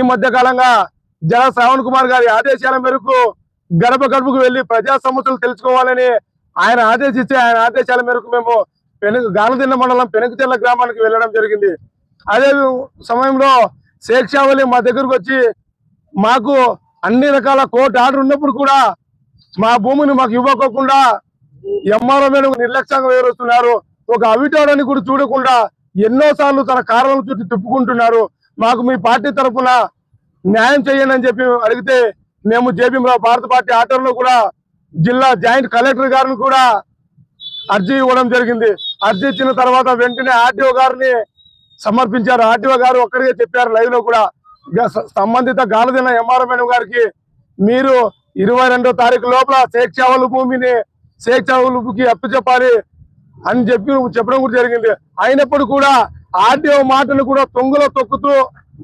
ఈ మధ్య కాలంగా జన శ్రావణ్ కుమార్ గారి ఆదేశాల మేరకు గడప గడపకు వెళ్లి ప్రజా సమస్యలు తెలుసుకోవాలని ఆయన ఆదేశిస్తే ఆయన ఆదేశాల మేరకు మేము గాలదిన్న మండలం పెనుకుచెర్ల గ్రామానికి వెళ్ళడం జరిగింది. అదే సమయంలో షేక్ షావలి మా దగ్గరకు వచ్చి మాకు అన్ని రకాల కోర్టు ఆర్డర్ ఉన్నప్పుడు కూడా మా భూమిని మాకు ఇవ్వకోకుండా ఎంఆర్ఓ మేడం నిర్లక్ష్యంగా వివరిస్తున్నారు. ఒక అవిటాడని కూడా చూడకుండా ఎన్నోసార్లు తన కారణం చుట్టూ తిప్పుకుంటున్నారు. మాకు మీ పార్టీ తరఫున న్యాయం చేయండి అని చెప్పి అడిగితే మేము జేబీఎం భారత పార్టీ ఆటోలో కూడా జిల్లా జాయింట్ కలెక్టర్ గారిని కూడా అర్జీ ఇవ్వడం జరిగింది. అర్జీ ఇచ్చిన తర్వాత వెంటనే ఆర్టీఓ గారిని సమర్పించారు. ఆర్టీఓ గారు ఒక్కడిగా చెప్పారు లైవ్ లో కూడా సంబంధిత గాలదిన్న ఎంఆర్ఓ మేడం గారికి మీరు 22వ తారీఖు లోపల షేక్ షావలి భూమిని షేక్ షావలికి అప్పచెప్పాలి అని చెప్పడం కూడా జరిగింది. అయినప్పుడు కూడా ఆర్టీఓ మాటను కూడా తొంగలో తొక్కుతూ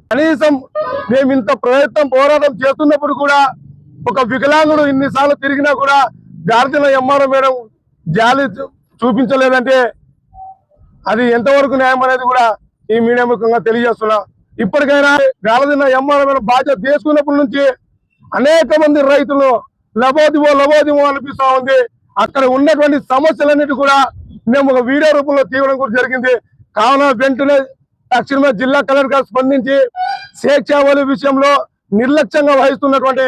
కనీసం మేము ఇంత పోరాటం చేస్తున్నప్పుడు కూడా ఒక వికలాంగుడు ఇన్నిసార్లు తిరిగినా కూడా గాలదిన్న ఎంఆర్ఓ మేడం జాలి చూపించలేదంటే అది ఎంతవరకు న్యాయం అనేది కూడా ఈ మీడియా ముఖంగా తెలియజేస్తున్నా. ఇప్పటికైనా గాలదిన్న ఎంఆర్ఓ మేడం బాధ్యత తీసుకున్నప్పటి నుంచి అనేక మంది రైతులు లబోదిమో అనిపిస్తా ఉంది. అక్కడ ఉన్నటువంటి సమస్యలన్నిటి కూడా మేము ఒక వీడియో రూపంలో తీయడం కూడా జరిగింది. కావున వెంటనే తక్షణమే జిల్లా కలెక్టర్ గారు స్పందించి షేక్ షావలి విషయంలో నిర్లక్ష్యంగా వహిస్తున్నటువంటి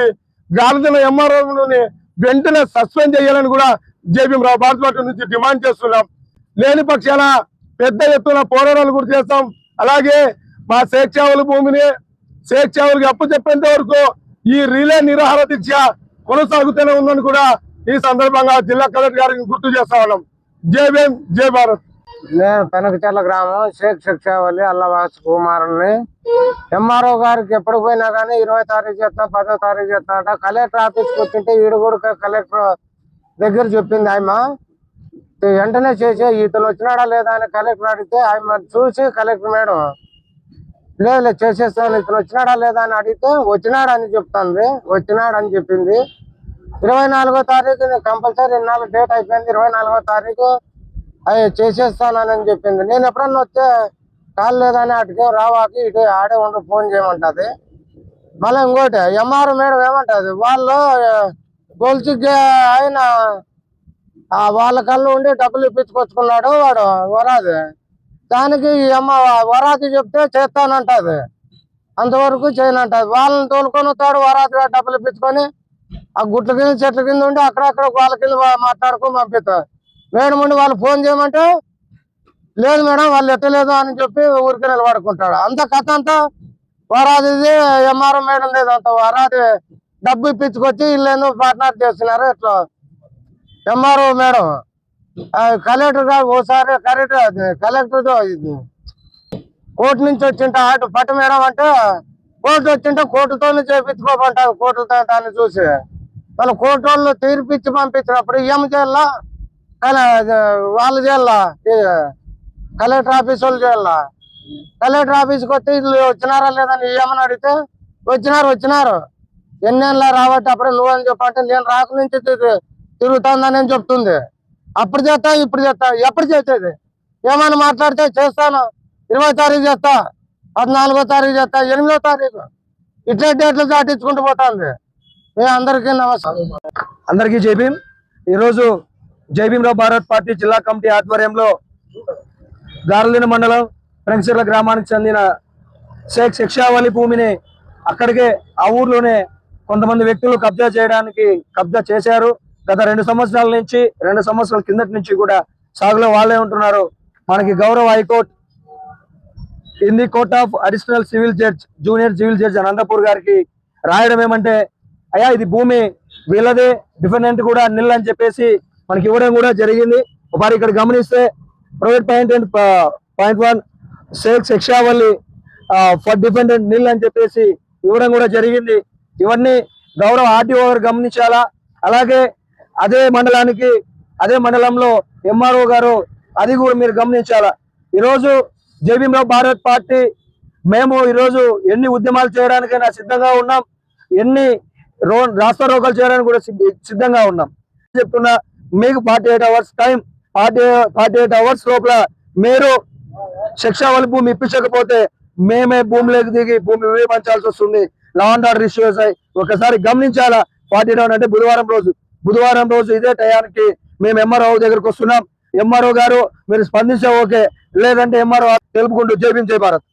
గాలదిన్న ఎంఆర్ఓని వెంటనే సస్పెండ్ చేయాలని కూడా జేబీఎం భారత పార్టీ నుంచి డిమాండ్ చేస్తున్నాం. లేని పక్షాన పెద్ద ఎత్తున పోరాటాలు కూడా చేస్తాం. అలాగే మా షేక్ షావలి భూమిని షేక్ షావలికి అప్పచెప్పేంత వరకు ఈ రిలే నిరాహార దీక్ష కొనసాగుతూనే ఉందని కూడా ఈ సందర్భంగా జిల్లా కలెక్టర్ గారికి గుర్తు చేస్తా ఉన్నాం. జై భీమ్, జై భారత్. నేను పెనకచెర్ల గ్రామం షేక్ షావలి అల్లవాస్ కుమారుని ఎంఆర్ఓ గారికి ఎప్పుడు పోయినా కానీ 20వ తారీఖు చేస్తా 10వ తారీఖు చేస్తా అంట. కలెక్టర్ ఆఫీస్కి వచ్చింటే ఈడు కూడా కలెక్టర్ దగ్గర చెప్పింది ఆయమ వెంటనే చేసే ఇతను వచ్చినాడా లేదా అని కలెక్టర్ అడిగితే ఆయన చూసి కలెక్టర్ మేడం లేదు చేసేస్తాను ఇతను వచ్చినాడా లేదా అని అడిగితే వచ్చినాడని చెప్తాంది. వచ్చినాడని చెప్పింది. 24వ తారీఖు కంపల్సరీ ఇన్నాళ్ళు డేట్ అయిపోయింది. 24వ తారీఖు అవి చేసేస్తానని చెప్పింది. నేను ఎప్పుడన్నా వస్తే కాలు లేదని అటుకే రావాకి ఇటు ఆడే ఉండి ఫోన్ చేయమంటది. మళ్ళీ ఇంకోటి ఎంఆర్ఓ మేడం ఏమంటది వాళ్ళు గొలుసుకి ఆయన వాళ్ళ కళ్ళు ఉండి డబ్బులు ఇప్పించుకొచ్చుకున్నాడు వాడు వరాది. దానికి వరాది చెప్తే చేస్తానంటది. అంతవరకు చేయనంటది. వాళ్ళని తోలుకొని వస్తాడు వరాదిగా డబ్బులు ఇప్పించుకొని ఆ గుట్ల కింద చెట్ల కింద ఉండి అక్కడక్కడ వాళ్ళ కింద మాట్లాడుకొని పంపిస్తారు. మేడం ఉండి వాళ్ళు ఫోన్ చేయమంటే లేదు మేడం వాళ్ళు ఎట్టలేదు అని చెప్పి ఊరికి నిలబడుకుంటాడు. అంత కథ అంతా వరాదిది ఎంఆర్ఓ మేడం లేదు. అంత వరాది డబ్బు ఇప్పించుకొచ్చి వీళ్ళు పార్ట్నర్ చేస్తున్నారు. ఇట్లా ఎంఆర్ఓ మేడం కలెక్టర్ గారు ఓసారి కలెక్టర్ కోర్టు నుంచి వచ్చింట అటు పట్టు మేడం అంటే కోర్టు వచ్చింటే కోర్టుతోనే చేయించుకోమంటారు. కోర్టుతో దాన్ని చూసి వాళ్ళు కోర్టు వాళ్ళు తీర్పిచ్చి పంపించినప్పుడు ఏం చేయాలా వాళ్ళు చేయాలా కలెక్టర్ ఆఫీస్ వాళ్ళు చేయాలా. కలెక్టర్ ఆఫీస్కి వచ్చి వీళ్ళు వచ్చినారా లేదని ఏమని అడిగితే వచ్చినారు ఎన్నేళ్ళ రాబట్టి అప్పుడే నువ్వని చెప్పంటే నేను రాక నుంచి తిరుగుతుందని చెప్తుంది. అప్పుడు చేస్తా ఇప్పుడు చేస్తా ఎప్పుడు చేసేది ఏమైనా మాట్లాడితే చేస్తాను 20వ తారీఖు చేస్తా 14వ తారీఖు చేస్తా 8వ తారీఖు ఇట్లా డేట్లు దాటించుకుంటూ పోతుంది. అందరికీ నమస్కారం. అందరికీ జై భీమ్. ఈరోజు జేబీఎం భారత్ పార్టీ జిల్లా కమిటీ ఆధ్వర్యంలో గాలదిన్న మండలం పెనకచెర్ల గ్రామానికి చెందిన షేక్ షావలి భూమిని అక్కడికే ఆ ఊర్లోనే కొంతమంది వ్యక్తులు కబ్జా చేశారు. గత 2 సంవత్సరాల నుంచి 2 సంవత్సరాల కిందటి నుంచి కూడా సాగులో వాళ్ళే ఉంటున్నారు. మనకి గౌరవ high court in the court of additional civil judge junior civil judge Anantapur గారికి రాయడం ఏమంటే అయ్యా ఇది భూమి వీళ్ళదే డిఫెండెంట్ కూడా నిల్ అని చెప్పేసి మనకి ఇవ్వడం కూడా జరిగింది. ఒకసారి ఇక్కడ గమనిస్తే private .1 Shaik Shavali for defendant nil అని చెప్పేసి ఇవ్వడం కూడా జరిగింది. ఇవన్నీ గౌరవ ఆర్టీఓ గారు గమనించాలా. అలాగే అదే మండలంలో ఎంఆర్ఓ గారు అది కూడా మీరు గమనించాలా. ఈరోజు జేబీఎం భారత్ పార్టీ మేము ఈరోజు ఎన్ని ఉద్యమాలు చేయడానికైనా సిద్ధంగా ఉన్నాం. ఎన్ని రాస్తా రోకలు చేయడానికి కూడా సిద్ధంగా ఉన్నాం. చెప్తున్నా మీకు 48 అవర్స్ టైం 48 అవర్స్ లోపల మీరు షేక్ షావలి భూమి ఇప్పించకపోతే మేమే భూమిలోకి దిగి భూమి విమర్శించాల్సి వస్తుంది. లా అండ్ ఆర్డర్ ఇష్యూస్ అయి ఒకసారి గమనించాలా. 47 అంటే బుధవారం రోజు ఇదే టయానికి మేము ఎంఆర్ఓ దగ్గరకు వస్తున్నాం. ఎంఆర్ఓ గారు మీరు స్పందించే ఓకే, లేదంటే ఎంఆర్ఓ తెలుపుకుంటూ జై భీమ్ జై భారత్.